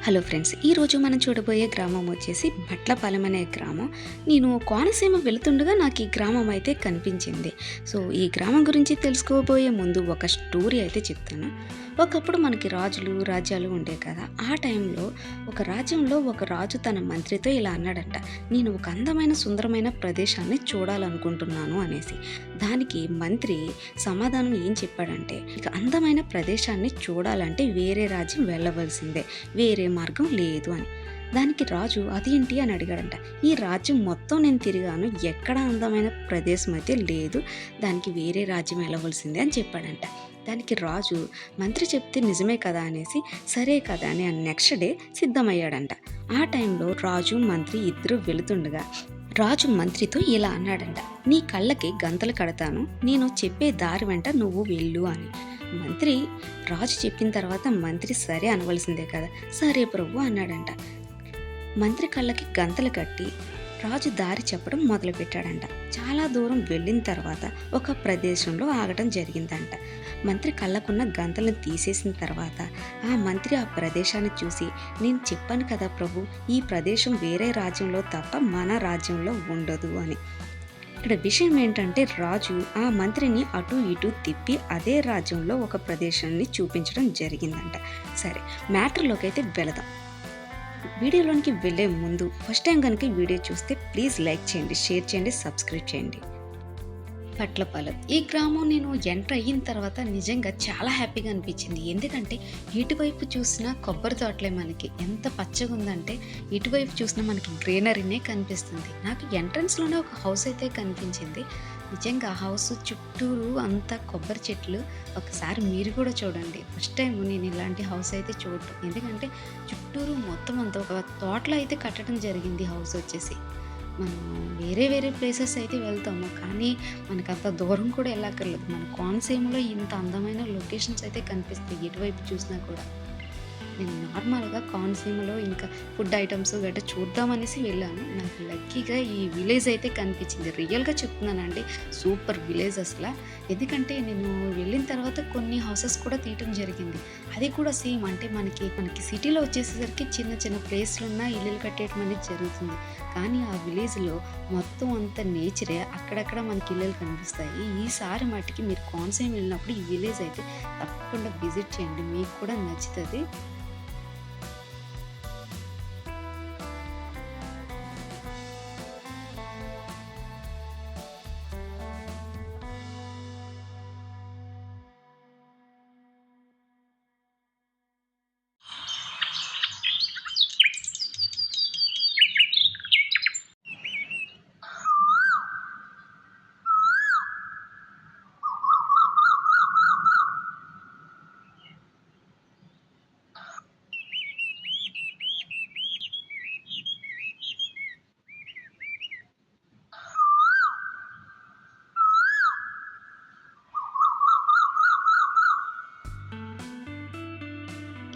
Hello friends, ఈరోజు మనం చూడబోయే గ్రామం వచ్చేసి భట్లపాలెం అనే గ్రామం. నేను కోనసీమ వెళుతుండగా నాకు ఈ గ్రామం అయితే కనిపించింది. సో ఈ గ్రామం గురించి తెలుసుకోబోయే ముందు ఒక స్టోరీ అయితే చెప్తాను. ఒకప్పుడు మనకి రాజులు రాజ్యాలు ఉండే కదా. ఆ టైంలో ఒక రాజ్యంలో ఒక రాజు తన మంత్రితో ఇలా అన్నాడంట, నేను ఒక అందమైన సుందరమైన ప్రదేశాన్ని చూడాలనుకుంటున్నాను అనేసి. దానికి మంత్రి సమాధానం ఏం చెప్పాడంటే, ఇక అందమైన ప్రదేశాన్ని చూడాలంటే వేరే రాజ్యం వెళ్ళవలసిందే, వేరే మార్గం లేదు అని. దానికి రాజు అదేంటి అని అడిగాడంట. ఈ రాజ్యం మొత్తం నేను తిరిగాను, ఎక్కడ అందమైన ప్రదేశం అయితే లేదు, దానికి వేరే రాజ్యం వెళ్ళవలసిందే అని చెప్పాడంట. దానికి రాజు మంత్రి చెప్తే నిజమే కదా అనేసి సరే కదా అని నెక్స్ట్ డే సిద్ధమయ్యాడంట. ఆ టైంలో రాజు మంత్రి ఇద్దరు వెళుతుండగా రాజు మంత్రితో ఇలా అన్నాడంట, నీ కళ్ళకి గంతలు కడతాను, నేను చెప్పే దారి వెంట నువ్వు వెళ్ళు అని. మంత్రి రాజు చెప్పిన తర్వాత మంత్రి సరే అనవలసిందే కదా, సరే ప్రభు అన్నాడంట. మంత్రి కళ్ళకి గంతలు కట్టి రాజు దారి చెప్పడం మొదలుపెట్టాడంట. చాలా దూరం వెళ్ళిన తర్వాత ఒక ప్రదేశంలో ఆగటం జరిగిందంట. మంత్రి కళ్ళకున్న గంతలను తీసేసిన తర్వాత ఆ మంత్రి ఆ ప్రదేశాన్ని చూసి, నేను చెప్పాను కదా ప్రభు, ఈ ప్రదేశం వేరే రాజ్యంలో తప్ప మన రాజ్యంలో ఉండదు అని. ఇక్కడ విషయం ఏంటంటే రాజు ఆ మంత్రిని అటు ఇటు తిప్పి అదే రాజ్యంలో ఒక ప్రదేశాన్ని చూపించడం జరిగిందంట. సరే, మ్యాటర్లోకి అయితే వెళదాం. వీడియోలోనికి వెళ్ళే ముందు ఫస్ట్ టైం కనుక ఈ వీడియో చూస్తే ప్లీజ్ లైక్ చేయండి, షేర్ చేయండి, సబ్స్క్రైబ్ చేయండి. భట్లపాలెం ఈ గ్రామం నేను ఎంటర్ అయిన తర్వాత నిజంగా చాలా హ్యాపీగా అనిపించింది. ఎందుకంటే ఇటువైపు చూసినా కొబ్బరి తోటలే, మనకి ఎంత పచ్చగా ఉందంటే ఇటువైపు చూసినా మనకి గ్రీనరీనే కనిపిస్తుంది. నాకు ఎంట్రన్స్లోనే ఒక హౌస్ అయితే కనిపించింది. నిజంగా ఆ హౌస్ చుట్టూరు అంతా కొబ్బరి చెట్లు. ఒకసారి మీరు కూడా చూడండి. ఫస్ట్ టైం నేను ఇలాంటి హౌస్ అయితే చూడటం. ఎందుకంటే చుట్టూరు మొత్తం అంతా ఒక తోటలో అయితే కట్టడం జరిగింది హౌస్ వచ్చేసి. మనం వేరే వేరే ప్లేసెస్ అయితే వెళ్తాము, కానీ మనకు అంత దూరం కూడా వెళ్ళక్కర్లేదు. మన కోనసీమలో ఇంత అందమైన లొకేషన్స్ అయితే కనిపిస్తాయి ఎటువైపు చూసినా కూడా. నేను నార్మల్గా కోనసీమలో ఇంకా ఫుడ్ ఐటమ్స్ గట్రా చూద్దామనేసి వెళ్ళాను. నాకు లక్కీగా ఈ విలేజ్ అయితే కనిపించింది. రియల్గా చెప్తున్నానండి, సూపర్ విలేజ్ అసలు. ఎందుకంటే నేను వెళ్ళిన తర్వాత కొన్ని హౌసెస్ కూడా తీయటం జరిగింది. అది కూడా సేమ్ అంటే మనకి సిటీలో వచ్చేసేసరికి చిన్న చిన్న ప్లేస్లు ఉన్న ఇల్లులు కట్టేయడం అనేది జరుగుతుంది. కానీ ఆ విలేజ్లో మొత్తం అంతా నేచరే, అక్కడక్కడ మనకి ఇల్లులు కనిపిస్తాయి. ఈసారి మట్టికి మీరు కోనసీమ వెళ్ళినప్పుడు ఈ విలేజ్ అయితే తప్పకుండా విజిట్ చేయండి, మీకు కూడా నచ్చుతుంది.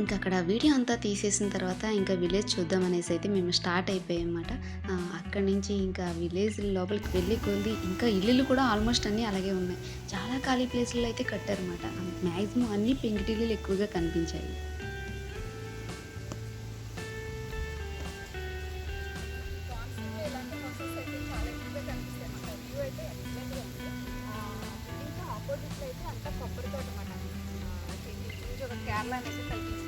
ఇంకా అక్కడ వీడియో అంతా తీసేసిన తర్వాత ఇంకా విలేజ్ చూద్దాం అనేసి అయితే మేము స్టార్ట్ అయిపోయాం అన్నమాట. అక్కడి నుంచి ఇంకా విలేజ్ లోపలికి వెళ్ళి కొద్ది ఇంకా ఇల్లులు కూడా ఆల్మోస్ట్ అన్నీ అలాగే ఉన్నాయి. చాలా ఖాళీ ప్లేసుల్లో అయితే కట్టారన్నమాట. మ్యాక్సిమం అన్నీ పెంకుటిల్లులు ఎక్కువగా కనిపించాయి. కేరళ అనేది కల్పించింది.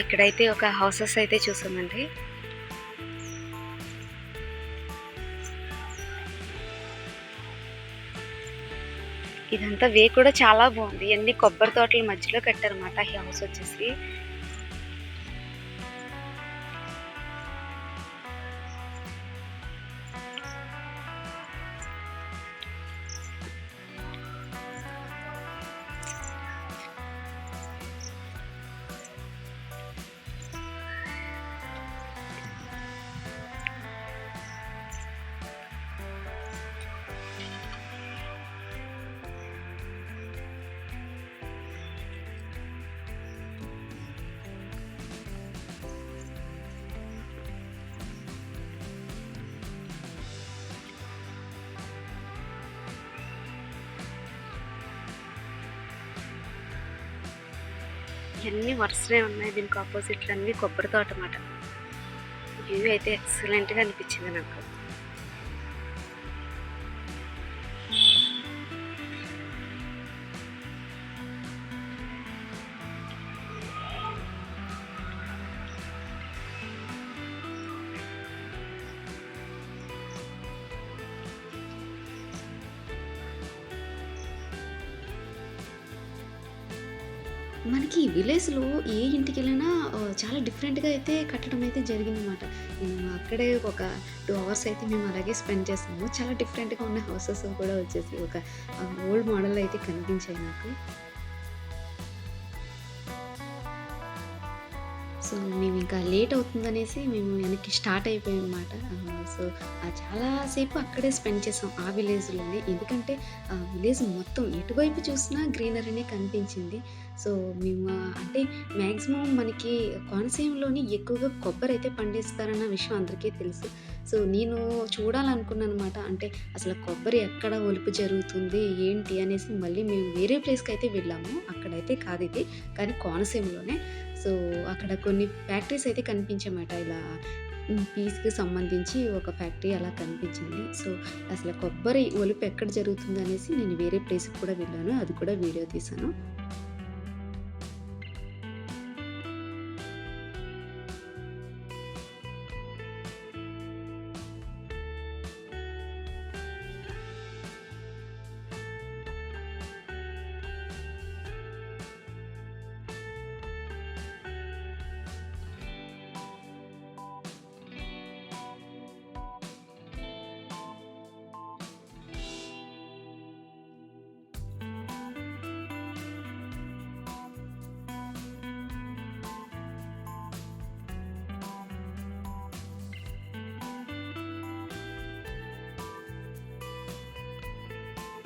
ఇక్కడైతే ఒక హౌసెస్ అయితే చూసామండి. ఇదంతా వే కూడా చాలా బాగుంది. అన్ని కొబ్బరి తోటల మధ్యలో కట్టారన్నమాట ఈ హౌస్ వచ్చేసి. ఇవన్నీ వరుసనే ఉన్నాయి. దీనికి ఆపోజిట్లో అన్నీ కొబ్బరి తోట అన్నమాట. వ్యూ అయితే ఎక్సలెంట్గా అనిపించింది నాకు. మనకి ఈ విలేజ్‌లో ఏ ఇంటికెళ్ళినా చాలా డిఫరెంట్‌గా అయితే కట్టడం అయితే జరిగిందనమాట. నేను అక్కడే ఒక 2 అవర్స్ అయితే మేము అలాగే స్పెండ్ చేసాము. చాలా డిఫరెంట్‌గా ఉన్న హౌసెస్ కూడా వచ్చేసి ఒక ఓల్డ్ మోడల్ అయితే కనిపించాయి నాకు. సో, మేమింకా లేట్ అవుతుందనేసి మేము వెనక్కి స్టార్ట్ అయిపోయామనమాట. సో, చాలా సేపు అక్కడే స్పెండ్ చేసాం ఆ విలేజ్‌లోనే. ఎందుకంటే విలేజ్ మొత్తం ఎటువైపు చూసినా గ్రీనరీనే కనిపించింది. సో, మేము అంటే మాక్సిమం మనకి కోనసీమలోని ఎక్కువగా కొబ్బరైతే పండిస్తారన్న విషయం అందరికీ తెలుసు. సో, నేను చూడాలనుకున్నాననమాట. అంటే అసలు కొబ్బరి ఎక్కడ ఒలుపు జరుగుతుంది, ఏంటి అనేసి మళ్ళీ మేము వేరే ప్లేస్‌కయితే వెళ్ళాము. అక్కడైతే కాదిది. కానీ కోనసీమలోనే. సో, అక్కడ కొన్ని ఫ్యాక్టరీస్ అయితే కనిపించాయన్నమాట. ఇలా పీస్‌కి సంబంధించి ఒక ఫ్యాక్టరీ అలా కనిపించింది. సో, అసలు కొబ్బరి ఒలుపు ఎక్కడ జరుగుతుందనేసి నేను వేరే ప్లేస్‌కి కూడా వెళ్ళాను. అది కూడా వీడియో తీశాను.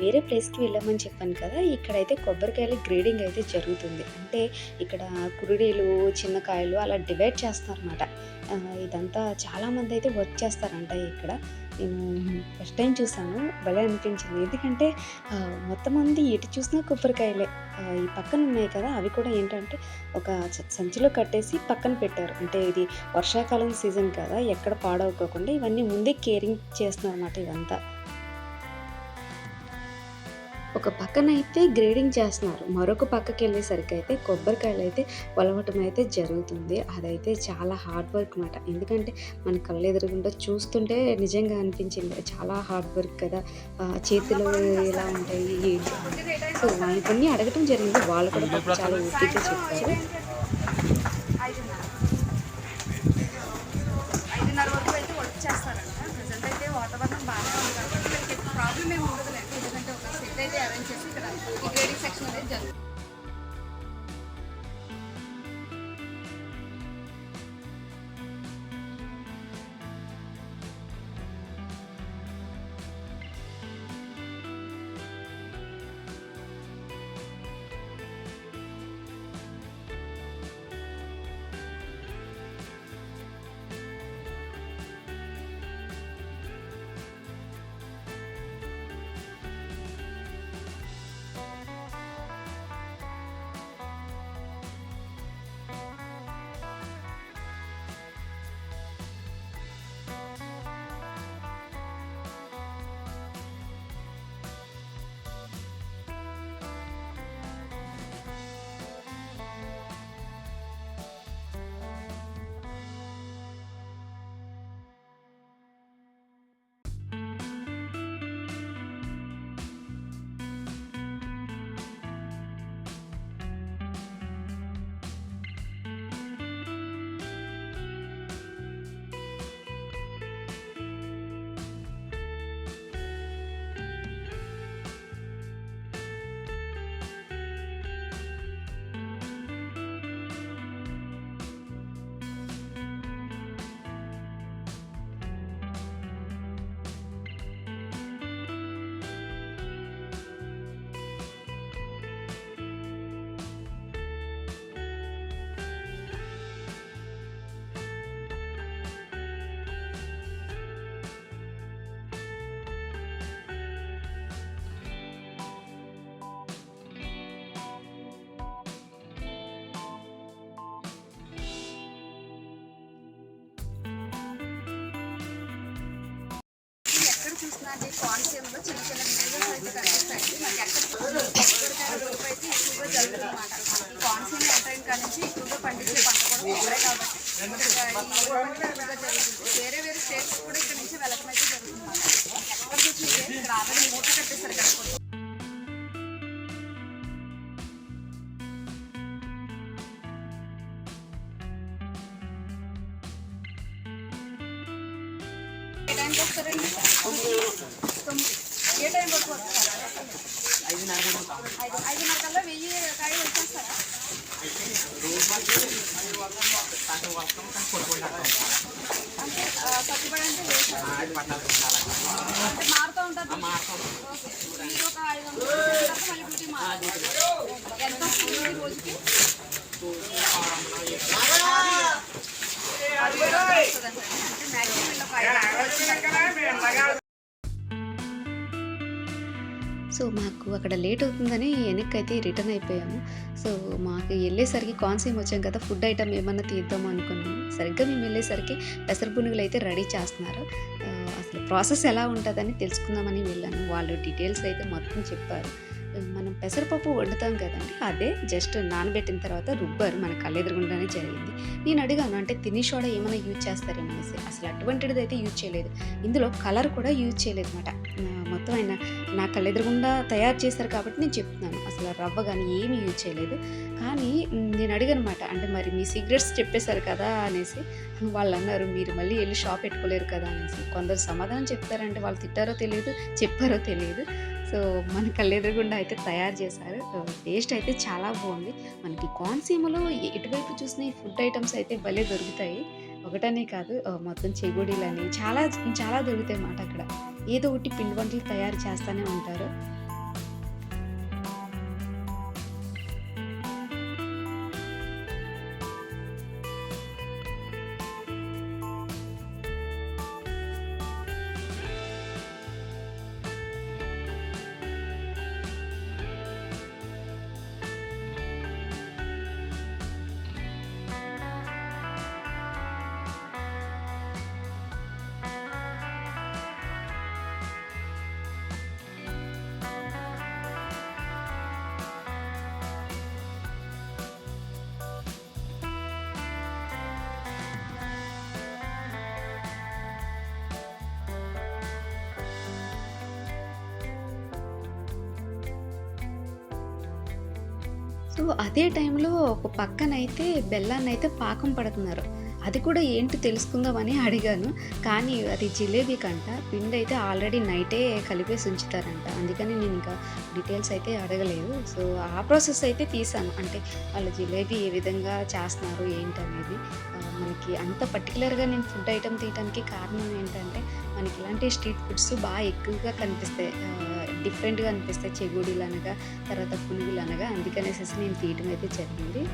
వేరే ప్లేస్‌కి వెళ్ళామని చెప్పాను కదా! ఇక్కడైతే కొబ్బరికాయల గ్రేడింగ్ అయితే జరుగుతుంది. అంటే ఇక్కడ కురిడీలు, చిన్న కాయలు అలా డివైడ్ చేస్తారనమాట. ఇదంతా చాలామందయితే వర్క్ చేస్తారంట ఇక్కడ. నేను ఫస్ట్ టైమ్ చూసాను. భలే అనిపించింది. ఎందుకంటే మొత్తం మంది ఎటు చూసినా కొబ్బరికాయలే. ఈ పక్కన ఉన్నాయి కదా! అవి కూడా ఏంటంటే ఒక సంచిలో కట్టేసి పక్కన పెట్టారు. అంటే ఇది వర్షాకాలం సీజన్ కదా! ఎక్కడ పాడవకోకుండా ఇవన్నీ ముందే కేరింగ్ చేస్తున్నారనమాట ఇదంతా. ఒక పక్కనైతే గ్రేడింగ్ చేస్తున్నారు. మరొక పక్కకెళ్ళేసరికయితే కొబ్బరికాయలయితే ఒలవటం అయితే జరుగుతుంది. అదైతే చాలా హార్డ్ వర్క్ మాట. ఎందుకంటే మన కళ్ళెదురుగుండా చూస్తుంటే నిజంగా అనిపించింది. చాలా హార్డ్ వర్క్ కదా! చేతులు ఎలా ఉంటాయి ఏంటి అని. సో, వాళ్ళని అడగటం జరిగింది. వాళ్ళు కూడా పాపం చాలా ఓపికగా చెప్పారు. 5:30 వరకు అయితే వర్క్ చేస్తారంట. ప్రెజెంట్ అయితే వాతావరణం బాగానే ఉంది కాబట్టి వీళ్ళకి ప్రాబ్లమ్ ఏమి ఉండదులేండి. ఎందుకంటే ఒక సెట్ అయితే అరేంజ్ చేసి ఇక్కడ ఈ గ్రేడింగ్ సెక్షన్ అనేది జరుగుతుంది. చూసినా అండి కోనసీమలో చిన్న చిన్న విలేజెస్ అయితే కనిపిస్తాయండి. మనకి ఎక్కడ కొబ్బరికాయ రూపు అయితే ఎక్కువగా జరుగుతుంది అన్నమాట. ఈ కోనసీమ ఎంటర్ అయిన కాడ నుంచి ఎక్కువగా పండించే పంట కూడా కొబ్బరే కాబట్టి ఈ ఎక్కువగా జరుగుతుంది. వేరే వేరే స్టేట్స్ కూడా ఇక్కడ నుంచి వెళ్ళడం అయితే జరుగుతుంది అన్నమాట. ఎక్కడ చూసి ఇక్కడ ఆల్రెడీ మూట కట్టేస్తారు కదా. ఏ టైంకి వస్తారండి? ఏ టైం వరకు వస్తారు? 5:30 కల్లా 1000 కాయలు వచ్చేస్తారా? అంటే కట్టుబడి అంటే అంటే మారుతూ ఉంటుంది. ఓకే, మీరు ఒక 500 తర్వాత మళ్ళీ డ్యూటీ మారుతుంది. ఎంత వస్తుంది రోజుకి? 6,000 వస్తుందండి. అంటే మ్యాక్సిమం ఇలా 5 సో మాకు అక్కడ లేట్ అవుతుందని వెనక్కి అయితే రిటర్న్ అయిపోయాము. సో మాకు వెళ్ళేసరికి కోనసీమ వచ్చాం కదా, ఫుడ్ ఐటమ్ ఏమన్నా తీద్దాము అనుకున్నాము. సరిగ్గా మేము వెళ్ళేసరికి పెసర పునుగులు అయితే రెడీ చేస్తున్నారు. అసలు ప్రాసెస్ ఎలా ఉంటుందని తెలుసుకుందామని వెళ్ళాను. వాళ్ళు డీటెయిల్స్ అయితే మొత్తం చెప్పారు. మనం పెసరపప్పు వండుతాం కదండి, అదే జస్ట్ నానబెట్టిన తర్వాత రుబ్బారు. మన కళ్ళెదురుగుండానే జరిగింది. నేను అడిగాను, అంటే తిని సోడా ఏమైనా యూజ్ చేస్తారేమో అనేసి. అసలు అటువంటిది అయితే యూజ్ చేయలేదు. ఇందులో కలర్ కూడా యూజ్ చేయలేదు అనమాట. మొత్తం ఆయన నా కళ్ళెదురుగుండా తయారు చేశారు కాబట్టి నేను చెప్తున్నాను. అసలు రవ్వ కానీ ఏమీ యూజ్ చేయలేదు. కానీ నేను అడిగాను అనమాట, అంటే మరి మీ సీక్రెట్స్ చెప్పేశారు కదా అనేసి. వాళ్ళు అన్నారు, మీరు మళ్ళీ వెళ్ళి షాప్ పెట్టుకోలేరు కదా అనేసి. కొందరు సమాధానం చెప్తారంటే వాళ్ళు తిట్టారో తెలియదు, చెప్పారో తెలియదు. సో మన కళ్ళెదురుగుండా అయితే తయారు చేశారు. టేస్ట్ అయితే చాలా బాగుంది. మనకి కోనసీమలో ఎటువైపు చూసిన ఈ ఫుడ్ ఐటమ్స్ అయితే భలే దొరుకుతాయి. ఒకటనే కాదు, మొత్తం చెగుడీలని చాలా చాలా దొరుకుతాయి అన్నమాట. అక్కడ ఏదో ఒకటి పిండి వంటలు తయారు చేస్తూనే ఉంటారు. సో అదే టైంలో ఒక పక్కనైతే బెల్లాన్నయితే పాకం పడుతున్నారు. అది కూడా ఏంటి తెలుసుకుందామని అడిగాను. కానీ అది జిలేబీ కంట. పిండి అయితే ఆల్రెడీ నైటే కలిపేసి ఉంచుతారంట. అందుకని నేను ఇంకా డీటెయిల్స్ అయితే అడగలేదు. సో ఆ ప్రాసెస్ అయితే తీసాను. అంటే వాళ్ళు జిలేబీ ఏ విధంగా చేస్తున్నారు ఏంటనేది. మనకి అంత పర్టికులర్గా నేను ఫుడ్ ఐటమ్ తీయడానికి కారణం ఏంటంటే, మనకి ఇలాంటి స్ట్రీట్ ఫుడ్స్ బాగా ఎక్కువగా కనిపిస్తాయి. డిఫరెంట్గా అనిపిస్తాయి. చెగుడీలు అనగా, తర్వాత పునుగులు అనగా, అందుకనేసి నేను తీయటం అయితే జరిగింది.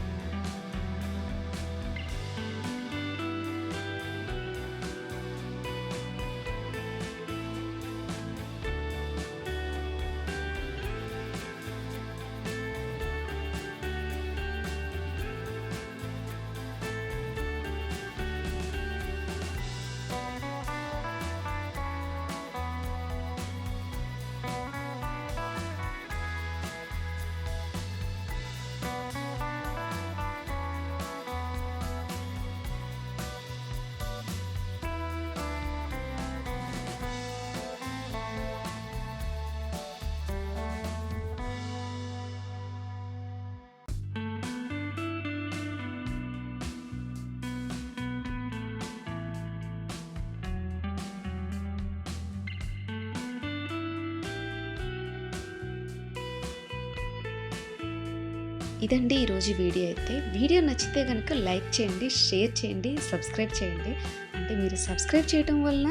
ఇదండి ఈరోజు వీడియో అయితే. వీడియో నచ్చితే కనుక లైక్ చేయండి, షేర్ చేయండి, సబ్స్క్రైబ్ చేయండి. అంటే మీరు సబ్స్క్రైబ్ చేయటం వలన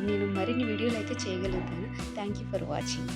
నేను మరిన్ని వీడియోలు అయితే చేయగలుగుతాను. Thank you for watching.